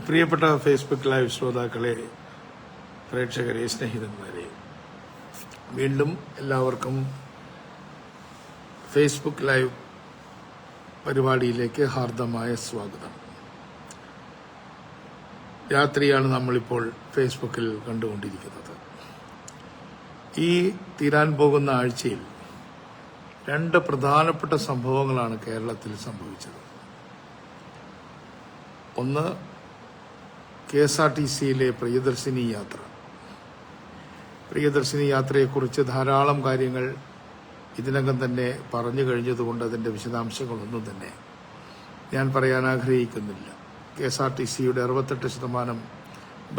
പ്രിയപ്പെട്ട Facebook live ശ്രോതാക്കളെ, പ്രേക്ഷകരെ, സ്നേഹിതന്മാരെ, വീണ്ടും എല്ലാവർക്കും ഫേസ്ബുക്ക് ലൈവ് പരിപാടിയിലേക്ക് ഹാർദമായ സ്വാഗതം. രാത്രിയാണ് നമ്മളിപ്പോൾ ഫേസ്ബുക്കിൽ കണ്ടുകൊണ്ടിരിക്കുന്നത്. ഈ തീരാൻ പോകുന്ന ആഴ്ചയിൽ രണ്ട് പ്രധാനപ്പെട്ട സംഭവങ്ങളാണ് കേരളത്തിൽ സംഭവിച്ചത്. ഒന്ന്, KSRTCയിലെ പ്രിയദർശിനി യാത്ര. പ്രിയദർശിനി യാത്രയെക്കുറിച്ച് ധാരാളം കാര്യങ്ങൾ ഇതിനകം തന്നെ പറഞ്ഞു കഴിഞ്ഞതുകൊണ്ട് അതിന്റെ വിശദാംശങ്ങളൊന്നും തന്നെ ഞാൻ പറയാൻ ആഗ്രഹിക്കുന്നില്ല. KSRTCയുടെ 68%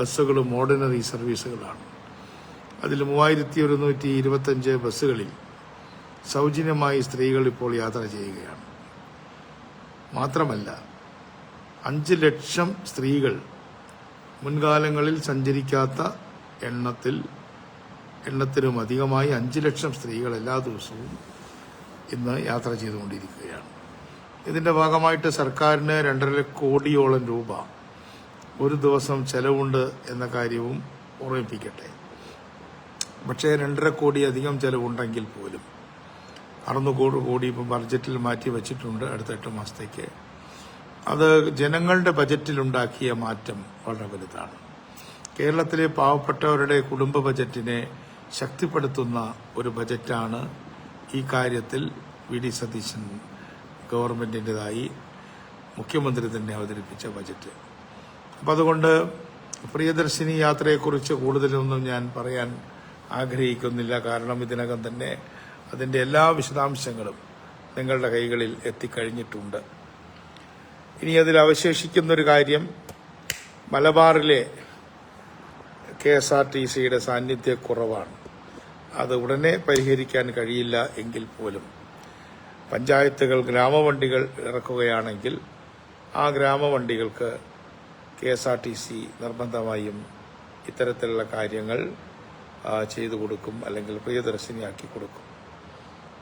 ബസ്സുകളും ഓർഡിനറി സർവീസുകളാണ്. അതിൽ 3125 ബസ്സുകളിൽ സൗജന്യമായി സ്ത്രീകൾ ഇപ്പോൾ യാത്ര ചെയ്യുകയാണ്. മാത്രമല്ല 5 ലക്ഷം സ്ത്രീകൾ മുൻകാലങ്ങളിൽ സഞ്ചരിക്കാത്ത എണ്ണത്തിനും അധികമായി 5 ലക്ഷം സ്ത്രീകൾ എല്ലാ ദിവസവും ഇന്ന് യാത്ര ചെയ്തുകൊണ്ടിരിക്കുകയാണ്. ഇതിന്റെ ഭാഗമായിട്ട് സർക്കാരിന് 2.5 കോടിയോളം രൂപ ഒരു ദിവസം ചെലവുണ്ട് എന്ന കാര്യവും ഓർമ്മിപ്പിക്കട്ടെ. പക്ഷേ 2.5 കോടി അധികം ചെലവുണ്ടെങ്കിൽ പോലും 600 കോടി ഇപ്പം ബഡ്ജറ്റിൽ മാറ്റി വച്ചിട്ടുണ്ട് അടുത്ത 8 മാസത്തേക്ക്. അത് ജനങ്ങളുടെ ബജറ്റിലുണ്ടാക്കിയ മാറ്റം വളരെ വലുതാണ്. കേരളത്തിലെ പാവപ്പെട്ടവരുടെ കുടുംബ ബജറ്റിനെ ശക്തിപ്പെടുത്തുന്ന ഒരു ബജറ്റാണ് ഈ കാര്യത്തിൽ VD സതീശൻ ഗവൺമെന്റിൻ്റെതായി മുഖ്യമന്ത്രി തന്നെ അവതരിപ്പിച്ച ബജറ്റ്. അപ്പം അതുകൊണ്ട് പ്രിയദർശിനി യാത്രയെക്കുറിച്ച് കൂടുതലൊന്നും ഞാൻ പറയാൻ ആഗ്രഹിക്കുന്നില്ല. കാരണം ഇതിനകം തന്നെ അതിന്റെ എല്ലാ വിശദാംശങ്ങളും നിങ്ങളുടെ കൈകളിൽ എത്തിക്കഴിഞ്ഞിട്ടുണ്ട്. ഇനി അതിൽ അവശേഷിക്കുന്നൊരു കാര്യം, മലബാറിലെ KSRTCയുടെ സാന്നിധ്യക്കുറവാണ്. അത് ഉടനെ പരിഹരിക്കാൻ കഴിയില്ല എങ്കിൽ പോലും പഞ്ചായത്തുകൾ ഗ്രാമവണ്ടികൾ ഇറക്കുകയാണെങ്കിൽ ആ ഗ്രാമവണ്ടികൾക്ക് KSRTC നിർബന്ധമായും ഇത്തരത്തിലുള്ള കാര്യങ്ങൾ ചെയ്തു കൊടുക്കും, അല്ലെങ്കിൽ പ്രിയദർശിനിയാക്കി കൊടുക്കും.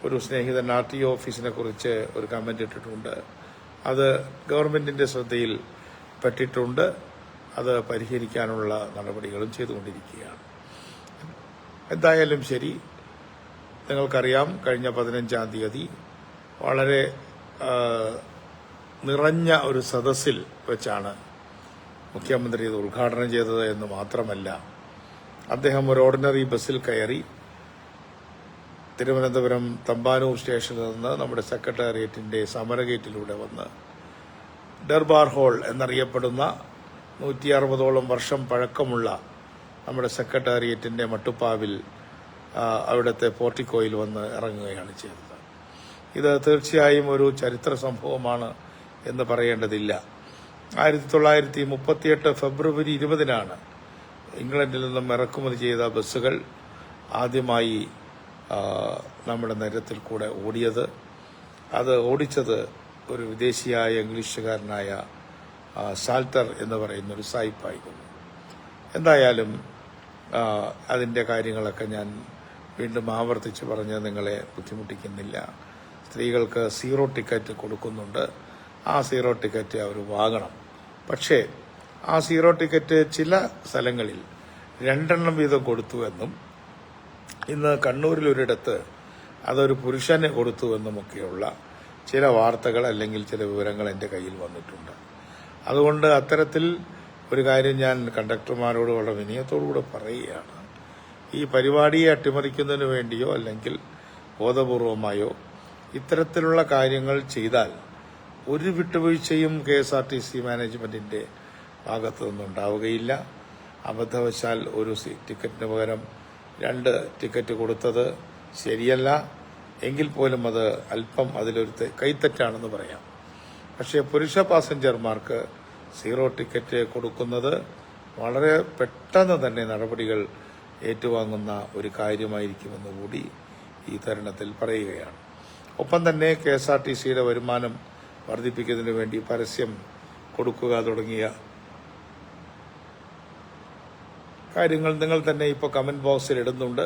ഒരു സ്നേഹിതൻ RTO ഓഫീസിനെ കുറിച്ച് ഒരു കമന്റ് ഇട്ടിട്ടുണ്ട്. അത് ഗവൺമെന്റിന്റെ ശ്രദ്ധയിൽ പെട്ടിട്ടുണ്ട്. അത് പരിഹരിക്കാനുള്ള നടപടികളും ചെയ്തുകൊണ്ടിരിക്കുകയാണ്. എന്തായാലും ശരി, നിങ്ങൾക്കറിയാം, കഴിഞ്ഞ 15-ാം തീയതി വളരെ നിറഞ്ഞ ഒരു സദസ്സിൽ വെച്ചാണ് മുഖ്യമന്ത്രി ഇത് ഉദ്ഘാടനം ചെയ്തത് എന്ന് മാത്രമല്ല, അദ്ദേഹം ഒരു ഓർഡിനറി ബസ്സിൽ കയറി തിരുവനന്തപുരം തമ്പാനൂർ സ്റ്റേഷനിൽ നിന്ന് നമ്മുടെ സെക്രട്ടേറിയറ്റിന്റെ സമരഗേറ്റിലൂടെ വന്ന് ദർബാർ ഹാൾ എന്നറിയപ്പെടുന്ന 160ഓളം വർഷം പഴക്കമുള്ള നമ്മുടെ സെക്രട്ടേറിയറ്റിന്റെ മട്ടുപ്പാവിൽ അവിടുത്തെ പോർട്ടിക്കോയിൽ വന്ന് ഇറങ്ങുകയാണ് ചെയ്തത്. ഇത് തീർച്ചയായും ഒരു ചരിത്ര സംഭവമാണ് എന്ന് പറയേണ്ടതില്ല. 1938 ഫെബ്രുവരി 20-നാണ് ഇംഗ്ലണ്ടിൽ നിന്നും ഇറക്കുമതി ചെയ്ത ബസ്സുകൾ ആദ്യമായി നമ്മുടെ നഗരത്തിൽ കൂടെ ഓടിയത്. അത് ഓടിച്ചത് ഒരു വിദേശിയായ ഇംഗ്ലീഷുകാരനായ സാൽട്ടർ എന്ന് പറയുന്ന ഒരു സായിപ്പായിരുന്നു. എന്തായാലും അതിന്റെ കാര്യങ്ങളൊക്കെ ഞാൻ വീണ്ടും ആവർത്തിച്ച് പറഞ്ഞ് നിങ്ങളെ ബുദ്ധിമുട്ടിക്കുന്നില്ല. സ്ത്രീകൾക്ക് 0 ടിക്കറ്റ് കൊടുക്കുന്നുണ്ട്. ആ 0 ടിക്കറ്റ് അവർ വാങ്ങണം. പക്ഷേ ആ 0 ടിക്കറ്റ് ചില സ്ഥലങ്ങളിൽ 2 വീതം കൊടുത്തുവെന്നും ഇന്ന് കണ്ണൂരിലൊരിടത്ത് അതൊരു പുരുഷന് കൊടുത്തുവെന്നുമൊക്കെയുള്ള ചില വാർത്തകൾ അല്ലെങ്കിൽ ചില വിവരങ്ങൾ എൻ്റെ കയ്യിൽ വന്നിട്ടുണ്ട്. അതുകൊണ്ട് അത്തരത്തിൽ ഒരു കാര്യം ഞാൻ കണ്ടക്ടർമാരോട് വളരെ വിനയത്തോടുകൂടെ പറയുകയാണ്. ഈ പരിപാടിയെ അട്ടിമറിക്കുന്നതിന് വേണ്ടിയോ അല്ലെങ്കിൽ ബോധപൂർവമായോ ഇത്തരത്തിലുള്ള കാര്യങ്ങൾ ചെയ്താൽ ഒരു വിട്ടുവീഴ്ചയും KSRTC മാനേജ്മെന്റിന്റെ ഭാഗത്തു നിന്നുണ്ടാവുകയില്ല. അബദ്ധവശാൽ ഒരു ടിക്കറ്റിന് പകരം 2 ടിക്കറ്റ് കൊടുത്തത് ശരിയല്ല. എങ്കിൽ പോലും അത് അല്പം അതിലൊരു കൈത്തെറ്റാണെന്ന് പറയാം. പക്ഷേ പുരുഷ പാസഞ്ചർമാർക്ക് 0 ടിക്കറ്റ് കൊടുക്കുന്നത് വളരെ പെട്ടെന്ന് തന്നെ നടപടികൾ ഏറ്റുവാങ്ങുന്ന ഒരു കാര്യമായിരിക്കുമെന്ന് കൂടി ഈ തരുണത്തിൽ പറയുകയാണ്. ഒപ്പം തന്നെ KSRTCയുടെ വരുമാനം വർദ്ധിപ്പിക്കുന്നതിന് വേണ്ടി പരസ്യം കൊടുക്കുക തുടങ്ങിയ കാര്യങ്ങൾ നിങ്ങൾ തന്നെ ഇപ്പോൾ കമന്റ് ബോക്സിൽ ഇടുന്നുണ്ട്.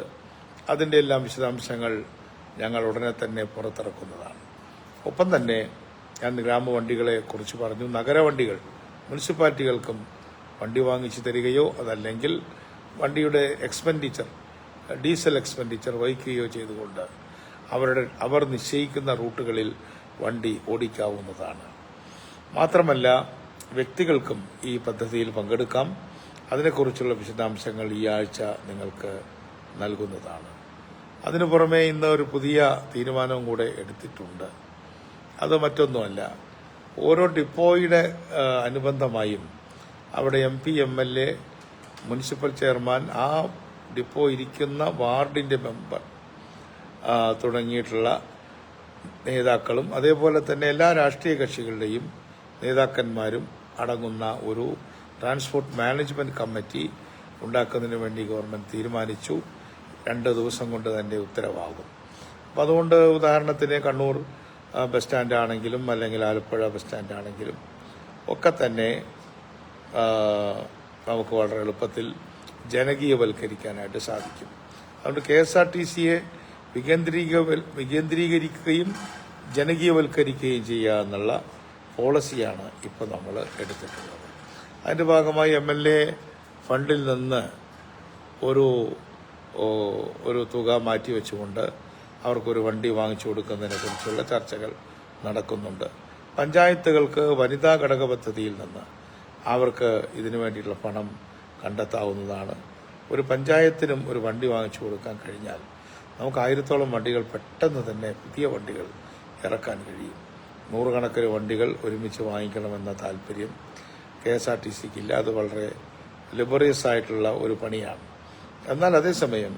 അതിന്റെ എല്ലാം വിശദാംശങ്ങൾ ഞങ്ങൾ ഉടനെ തന്നെ പുറത്തിറക്കുന്നതാണ്. ഒപ്പം തന്നെ ഞാൻ ഗ്രാമവണ്ടികളെ കുറിച്ച് പറഞ്ഞു. നഗരവണ്ടികൾ മുനിസിപ്പാലിറ്റികൾക്കും വണ്ടി വാങ്ങിച്ചു തരികയോ അതല്ലെങ്കിൽ വണ്ടിയുടെ ഡീസൽ എക്സ്പെൻഡിച്ചർ വഹിക്കുകയോ ചെയ്തുകൊണ്ട് അവർ നിശ്ചയിക്കുന്ന റൂട്ടുകളിൽ വണ്ടി ഓടിക്കാവുന്നതാണ്. മാത്രമല്ല വ്യക്തികൾക്കും ഈ പദ്ധതിയിൽ പങ്കെടുക്കാം. അതിനെക്കുറിച്ചുള്ള വിശദാംശങ്ങൾ ഈ ആഴ്ച നിങ്ങൾക്ക് നൽകുന്നതാണ്. അതിനു പുറമെ ഇന്ന് ഒരു പുതിയ തീരുമാനവും കൂടെ എടുത്തിട്ടുണ്ട്. അത് മറ്റൊന്നുമല്ല, ഓരോ ഡിപ്പോയുടെ അനുബന്ധമായും അവിടെ MP, MLA, മുനിസിപ്പൽ ചെയർമാൻ, ആ ഡിപ്പോ ഇരിക്കുന്ന വാർഡിന്റെ മെമ്പർ തുടങ്ങിയിട്ടുള്ള നേതാക്കളും അതേപോലെ തന്നെ എല്ലാ രാഷ്ട്രീയ കക്ഷികളുടെയും നേതാക്കന്മാരും അടങ്ങുന്ന ഒരു ട്രാൻസ്പോർട്ട് മാനേജ്മെന്റ് കമ്മിറ്റി ഉണ്ടാക്കുന്നതിന് വേണ്ടി ഗവൺമെന്റ് തീരുമാനിച്ചു. 2 ദിവസം കൊണ്ട് തന്നെ ഉത്തരവാകും. അപ്പം അതുകൊണ്ട് ഉദാഹരണത്തിന് കണ്ണൂർ ബസ് സ്റ്റാൻഡ് ആണെങ്കിലും അല്ലെങ്കിൽ ആലപ്പുഴ ബസ് സ്റ്റാൻഡ് ആണെങ്കിലും ഒക്കെ തന്നെ നമുക്ക് വളരെ എളുപ്പത്തിൽ ജനകീയവൽക്കരിക്കാനായിട്ട് സാധിക്കും. അതുകൊണ്ട് KSRTCയെ വികേന്ദ്രീകരിക്കുകയും ജനകീയവൽക്കരിക്കുകയും ചെയ്യുക എന്നുള്ള പോളിസിയാണ് ഇപ്പോൾ നമ്മൾ എടുത്തിട്ടുള്ളത്. അതിൻ്റെ ഭാഗമായി MLA ഫണ്ടിൽ നിന്ന് ഒരു തുക മാറ്റിവെച്ചുകൊണ്ട് അവർക്കൊരു വണ്ടി വാങ്ങിച്ചു കൊടുക്കുന്നതിനെ കുറിച്ചുള്ള ചർച്ചകൾ നടക്കുന്നുണ്ട്. പഞ്ചായത്തുകൾക്ക് വനിതാ ഘടക പദ്ധതിയിൽ നിന്ന് അവർക്ക് ഇതിനു വേണ്ടിയിട്ടുള്ള പണം കണ്ടെത്താവുന്നതാണ്. ഒരു പഞ്ചായത്തിനും ഒരു വണ്ടി വാങ്ങിച്ചു കൊടുക്കാൻ കഴിഞ്ഞാൽ നമുക്ക് 1000-ഓളം വണ്ടികൾ പെട്ടെന്ന് തന്നെ പുതിയ വണ്ടികൾ ഇറക്കാൻ കഴിയും. 100 കണക്കിന് വണ്ടികൾ ഒരുമിച്ച് വാങ്ങിക്കണമെന്ന താല്പര്യം KSRTCക്കില്ല. അത് വളരെ ലിബറിയസ് ആയിട്ടുള്ള ഒരു പണിയാണ്. എന്നാൽ അതേസമയം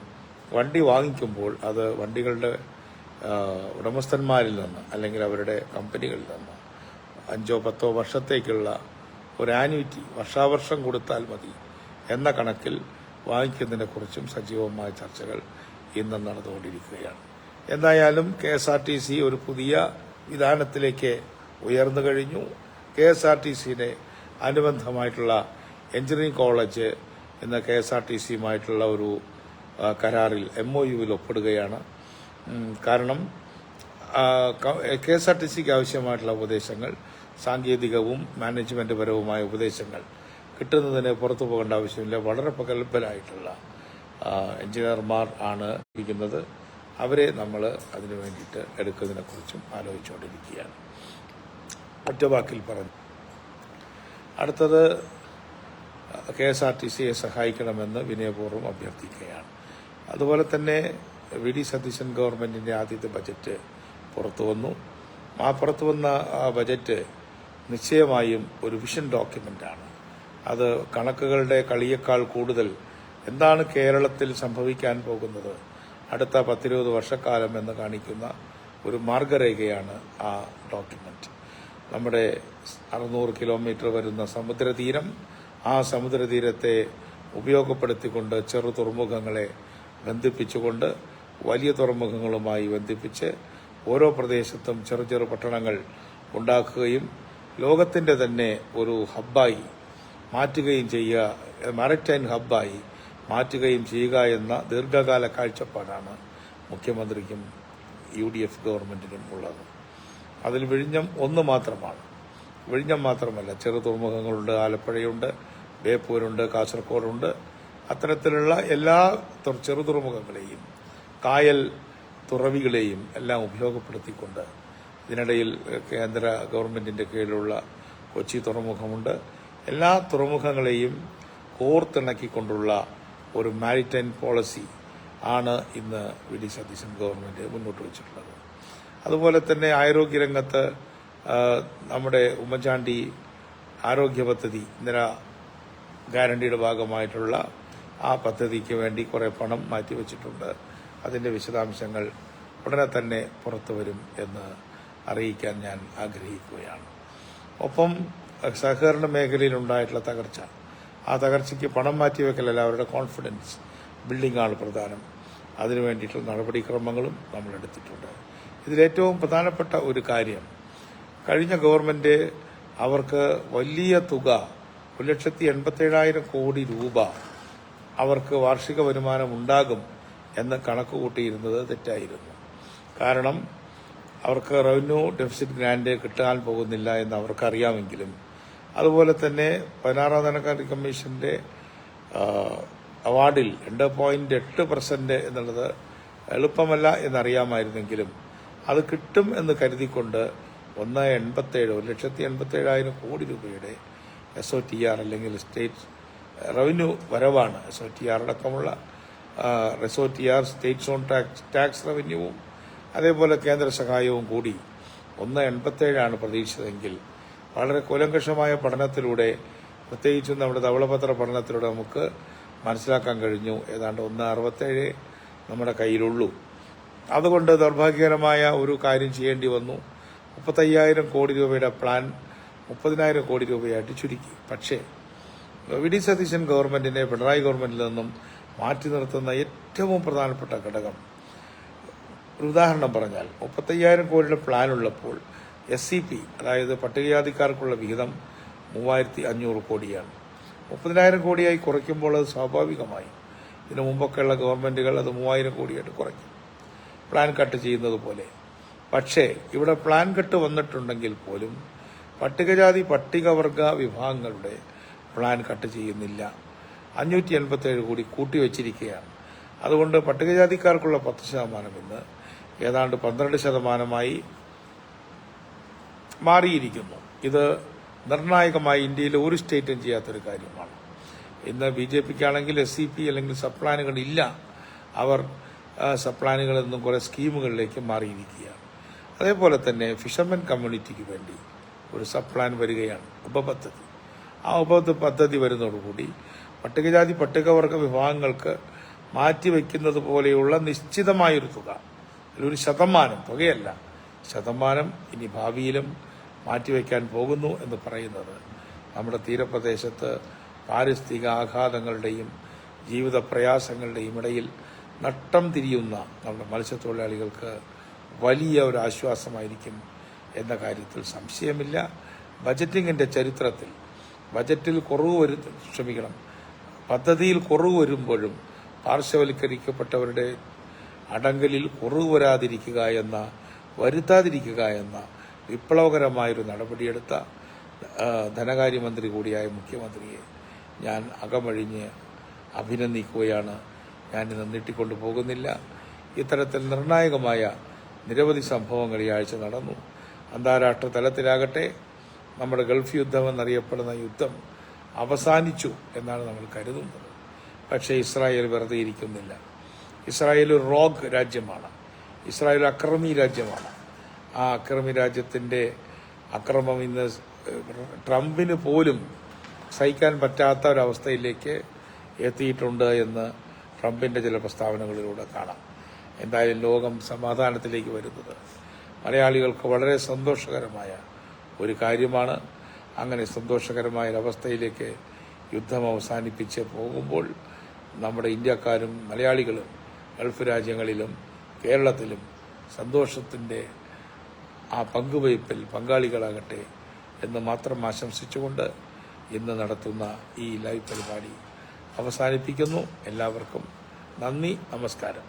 വണ്ടി വാങ്ങിക്കുമ്പോൾ അത് വണ്ടികളുടെ ഉടമസ്ഥന്മാരിൽ നിന്ന് അല്ലെങ്കിൽ അവരുടെ കമ്പനികളിൽ നിന്ന് 5-10 വർഷത്തേക്കുള്ള ഒരു ആന്വിറ്റി വർഷാവർഷം കൊടുത്താൽ മതി എന്ന കണക്കിൽ വാങ്ങിക്കുന്നതിനെക്കുറിച്ചും സജീവമായ ചർച്ചകൾ ഇന്ന് നടന്നുകൊണ്ടിരിക്കുകയാണ്. എന്തായാലും KSRTC ഒരു പുതിയ വിധാനത്തിലേക്ക് ഉയർന്നു കഴിഞ്ഞു. KSRTCയുടെ അനുബന്ധമായിട്ടുള്ള എഞ്ചിനീയറിംഗ് കോളേജ് ഇന്ന് KSRTCയുമായിട്ടുള്ള ഒരു കരാറിൽ MOUവിൽ ഒപ്പിടുകയാണ്. കാരണം KSRTCക്ക് ആവശ്യമായിട്ടുള്ള ഉപദേശങ്ങൾ, സാങ്കേതികവും മാനേജ്മെന്റ് പരവുമായ ഉപദേശങ്ങൾ കിട്ടുന്നതിന് പുറത്തു പോകേണ്ട ആവശ്യമില്ല. വളരെ പ്രഗത്ഭരായിട്ടുള്ള എഞ്ചിനീയർമാർ ആണ് ഇരിക്കുന്നത്. അവരെ നമ്മൾ അതിനു വേണ്ടിയിട്ട് എടുക്കുന്നതിനെക്കുറിച്ചും ആലോചിച്ചുകൊണ്ടിരിക്കുകയാണ്. ഒറ്റ വാക്കിൽ പറഞ്ഞു, അടുത്തത് KSRTCയെ സഹായിക്കണമെന്ന് വിനയപൂർവ്വം അഭ്യർത്ഥിക്കുകയാണ്. അതുപോലെ തന്നെ VD സതീശൻ ഗവൺമെന്റിന്റെ ആദ്യത്തെ ബജറ്റ് പുറത്തു വന്നു. പുറത്തു വന്ന ആ ബജറ്റ് നിശ്ചയമായും ഒരു വിഷൻ ഡോക്യുമെന്റാണ്. അത് കണക്കുകളുടെ കളിയേക്കാൾ കൂടുതൽ എന്താണ് കേരളത്തിൽ സംഭവിക്കാൻ പോകുന്നത് അടുത്ത 10-20 വർഷക്കാലം എന്ന് കാണിക്കുന്ന ഒരു മാർഗരേഖയാണ് ആ ഡോക്യുമെന്റ്. നമ്മുടെ 600 കിലോമീറ്റർ വരുന്ന സമുദ്രതീരം, ആ സമുദ്രതീരത്തെ ഉപയോഗപ്പെടുത്തിക്കൊണ്ട് ചെറു തുറമുഖങ്ങളെ ബന്ധിപ്പിച്ചുകൊണ്ട് വലിയ തുറമുഖങ്ങളുമായി ബന്ധിപ്പിച്ച് ഓരോ പ്രദേശത്തും ചെറു പട്ടണങ്ങൾ ഉണ്ടാക്കുകയും ലോകത്തിന്റെ തന്നെ ഒരു ഹബ്ബായി മാറ്റുകയും ചെയ്യുക, മാരിടൈം ഹബ്ബായി മാറ്റുകയും ചെയ്യുക എന്ന ദീർഘകാല കാഴ്ചപ്പാടാണ് മുഖ്യമന്ത്രിക്കും UDF ഗവൺമെന്റിനും ഉള്ളത്. അതിൽ വിഴിഞ്ഞം ഒന്ന് മാത്രമാണ്. വിഴിഞ്ഞം മാത്രമല്ല, ചെറു തുറമുഖങ്ങളുണ്ട്, ആലപ്പുഴയുണ്ട്, ബേപ്പൂരുണ്ട്, കാസർഗോഡുണ്ട്. അത്തരത്തിലുള്ള എല്ലാ ചെറു തുറമുഖങ്ങളെയും കായൽ തുറവികളെയും എല്ലാം ഉപയോഗപ്പെടുത്തിക്കൊണ്ട് ഇതിനിടയിൽ കേന്ദ്ര ഗവൺമെന്റിന്റെ കീഴിലുള്ള കൊച്ചി തുറമുഖമുണ്ട്. എല്ലാ തുറമുഖങ്ങളെയും കോർത്തിണക്കിക്കൊണ്ടുള്ള ഒരു മാരിടൈം പോളിസി ആണ് ഇന്ന് VD സതീശൻ ഗവൺമെന്റ് മുന്നോട്ട് വെച്ചിട്ടുള്ളത്. അതുപോലെ തന്നെ ആരോഗ്യരംഗത്ത് നമ്മുടെ ഉമ്മൻചാണ്ടി ആരോഗ്യ പദ്ധതി, ഇന്ദിരാ ഗ്യാരണ്ടിയുടെ ഭാഗമായിട്ടുള്ള ആ പദ്ധതിക്ക് വേണ്ടി കുറെ പണം മാറ്റിവെച്ചിട്ടുണ്ട്. അതിന്റെ വിശദാംശങ്ങൾ ഉടനെ തന്നെ പുറത്തു വരും എന്ന് അറിയിക്കാൻ ഞാൻ ആഗ്രഹിക്കുകയാണ്. ഒപ്പം സഹകരണ മേഖലയിൽ ഉണ്ടായിട്ടുള്ള തകർച്ച, ആ തകർച്ചയ്ക്ക് പണം മാറ്റിവെക്കലല്ല, അവരുടെ കോൺഫിഡൻസ് ബിൽഡിംഗ് ആണ് പ്രധാനം. അതിനു വേണ്ടിയിട്ടുള്ള നടപടിക്രമങ്ങളും നമ്മൾ എടുത്തിട്ടുണ്ട്. ഇതിലേറ്റവും പ്രധാനപ്പെട്ട ഒരു കാര്യം, കഴിഞ്ഞ ഗവൺമെന്റ് അവർക്ക് വലിയ തുക 1,87,000 കോടി രൂപ അവർക്ക് വാർഷിക വരുമാനം ഉണ്ടാകും എന്ന് കണക്ക് കൂട്ടിയിരുന്നത് തെറ്റായിരുന്നു. കാരണം അവർക്ക് റവന്യൂ ഡെഫിസിറ്റ് ഗ്രാന്റ് കിട്ടാൻ പോകുന്നില്ല എന്ന് അവർക്കറിയാമെങ്കിലും അതുപോലെ തന്നെ 16ാം ധനകാര്യ കമ്മീഷന്റെ അവാർഡിൽ 2.8% എന്നുള്ളത് എളുപ്പമല്ല എന്നറിയാമായിരുന്നെങ്കിലും അത് കിട്ടും എന്ന് കരുതിക്കൊണ്ട് 1,87,000 കോടി രൂപയുടെ SOTR അല്ലെങ്കിൽ സ്റ്റേറ്റ് റവന്യൂ വരവാണ്. SOTR അടക്കമുള്ള SOTR സ്റ്റേറ്റ് സോൺ ടാക്സ് റവന്യൂവും അതേപോലെ കേന്ദ്ര സഹായവും കൂടി 1,87 പ്രതീക്ഷിച്ചതെങ്കിൽ വളരെ കൂലങ്കഷമായ പഠനത്തിലൂടെ, പ്രത്യേകിച്ചും നമ്മുടെ ധവളപത്ര പഠനത്തിലൂടെ നമുക്ക് മനസ്സിലാക്കാൻ കഴിഞ്ഞു ഏതാണ്ട് 1,67 നമ്മുടെ കയ്യിലുള്ളൂ. അതുകൊണ്ട് ദൗർഭാഗ്യകരമായ ഒരു കാര്യം ചെയ്യേണ്ടി വന്നു. 35,000 കോടി രൂപയുടെ പ്ലാൻ 30,000 കോടി രൂപയായിട്ട് ചുരുക്കി. പക്ഷേ വി.ഡി. സതീശൻ ഗവൺമെന്റിനെ പിണറായി ഗവൺമെന്റിൽ നിന്നും മാറ്റി നിർത്തുന്ന ഏറ്റവും പ്രധാനപ്പെട്ട ഘടകം, ഒരു ഉദാഹരണം പറഞ്ഞാൽ 35,000 കോടിയുടെ പ്ലാൻ ഉള്ളപ്പോൾ SCP അതായത് പട്ടികജാതിക്കാർക്കുള്ള വിഹിതം 3,500 കോടിയാണ്. 30,000 കോടിയായി കുറയ്ക്കുമ്പോൾ അത് സ്വാഭാവികമായി ഇതിനു മുമ്പൊക്കെയുള്ള ഗവൺമെന്റുകൾ അത് 3,000 കോടിയായിട്ട് കുറയ്ക്കും, പ്ലാൻ കട്ട് ചെയ്യുന്നത് പോലെ. പക്ഷേ ഇവിടെ പ്ലാൻ കട്ട് വന്നിട്ടുണ്ടെങ്കിൽ പോലും പട്ടികജാതി പട്ടികവർഗ വിഭാഗങ്ങളുടെ പ്ലാൻ കട്ട് ചെയ്യുന്നില്ല. 587 കോടി കൂട്ടിവെച്ചിരിക്കുകയാണ്. അതുകൊണ്ട് പട്ടികജാതിക്കാർക്കുള്ള 10% ഇന്ന് ഏതാണ്ട് 12% മാറിയിരിക്കുന്നു. ഇത് നിർണായകമായി ഇന്ത്യയിലെ ഒരു സ്റ്റേറ്റും ചെയ്യാത്തൊരു കാര്യമാണ്. ഇന്ന് BJPക്കാണെങ്കിൽ SCP അല്ലെങ്കിൽ സബ് പ്ലാനുകൾ ഇല്ല. അവർ സബ് പ്ലാനുകളിൽ നിന്നും കുറേ സ്കീമുകളിലേക്ക് മാറിയിരിക്കുകയാണ്. അതേപോലെ തന്നെ ഫിഷർമെൻ കമ്മ്യൂണിറ്റിക്ക് വേണ്ടി ഒരു സബ് പ്ലാൻ വരികയാണ്, ഉപപദ്ധതി. ആ ഉപപദ്ധതി വരുന്നതോടുകൂടി പട്ടികജാതി പട്ടികവർഗ വിഭാഗങ്ങൾക്ക് മാറ്റിവെക്കുന്നത് പോലെയുള്ള നിശ്ചിതമായൊരു തുക, ഒരു ശതമാനം, തുകയല്ല, ശതമാനം ഇനി ഭാവിയിലും മാറ്റിവെക്കാൻ പോകുന്നു എന്ന് പറയുന്നത് നമ്മുടെ തീരപ്രദേശത്ത് പാരിസ്ഥിതിക ആഘാതങ്ങളുടെയും ജീവിത പ്രയാസങ്ങളുടെയും ഇടയിൽ നട്ടം തിരിയുന്ന നമ്മുടെ മത്സ്യത്തൊഴിലാളികൾക്ക് വലിയ ഒരു ആശ്വാസമായിരിക്കും എന്ന കാര്യത്തിൽ സംശയമില്ല. ബജറ്റിങ്ങിന്റെ ചരിത്രത്തിൽ പദ്ധതിയിൽ കുറവ് വരുമ്പോഴും പാർശ്വവൽക്കരിക്കപ്പെട്ടവരുടെ അടങ്കലിൽ കുറവ് വരുത്താതിരിക്കുക എന്ന വിപ്ലവകരമായൊരു നടപടിയെടുത്ത ധനകാര്യമന്ത്രി കൂടിയായ മുഖ്യമന്ത്രിയെ ഞാൻ അകമഴിഞ്ഞ് അഭിനന്ദിക്കുകയാണ്. ഞാനിന്ന് നീട്ടിക്കൊണ്ടു പോകുന്നില്ല. ഇത്തരത്തിൽ നിർണായകമായ നിരവധി സംഭവങ്ങൾ ഈ ആഴ്ച നടന്നു. അന്താരാഷ്ട്ര തലത്തിലാകട്ടെ നമ്മുടെ ഗൾഫ് യുദ്ധം എന്നറിയപ്പെടുന്ന യുദ്ധം അവസാനിച്ചു എന്നാണ് നമ്മൾ കരുതുന്നത്. പക്ഷേ ഇസ്രായേൽ വെറുതെ ഇരിക്കുന്നില്ല. ഇസ്രായേൽ ഒരു റോഗ് രാജ്യമാണ്. ഇസ്രായേൽ അക്രമി രാജ്യമാണ്. ആ അക്രമി രാജ്യത്തിന്റെ അക്രമം ഇന്ന് ട്രംപിന് പോലും സഹിക്കാൻ പറ്റാത്ത ഒരവസ്ഥയിലേക്ക് എത്തിയിട്ടുണ്ട് എന്ന് ട്രംപിന്റെ ചില പ്രസ്താവനകളിലൂടെ കാണാം. എന്തായാലും ലോകം സമാധാനത്തിലേക്ക് വരുന്നത് മലയാളികൾക്ക് വളരെ സന്തോഷകരമായ ഒരു കാര്യമാണ്. അങ്ങനെ സന്തോഷകരമായ ഒരവസ്ഥയിലേക്ക് യുദ്ധം അവസാനിപ്പിച്ച് പോകുമ്പോൾ നമ്മുടെ ഇന്ത്യക്കാരും മലയാളികളും ഗൾഫ് രാജ്യങ്ങളിലും കേരളത്തിലും സന്തോഷത്തിന്റെ ആ പങ്കുവയ്പിൽ പങ്കാളികളാകട്ടെ എന്ന് മാത്രം ആശംസിച്ചുകൊണ്ട് ഇന്ന് നടത്തുന്ന ഈ ലൈവ് പരിപാടി അവസാനിപ്പിക്കുന്നു. എല്ലാവർക്കും നന്ദി, നമസ്കാരം.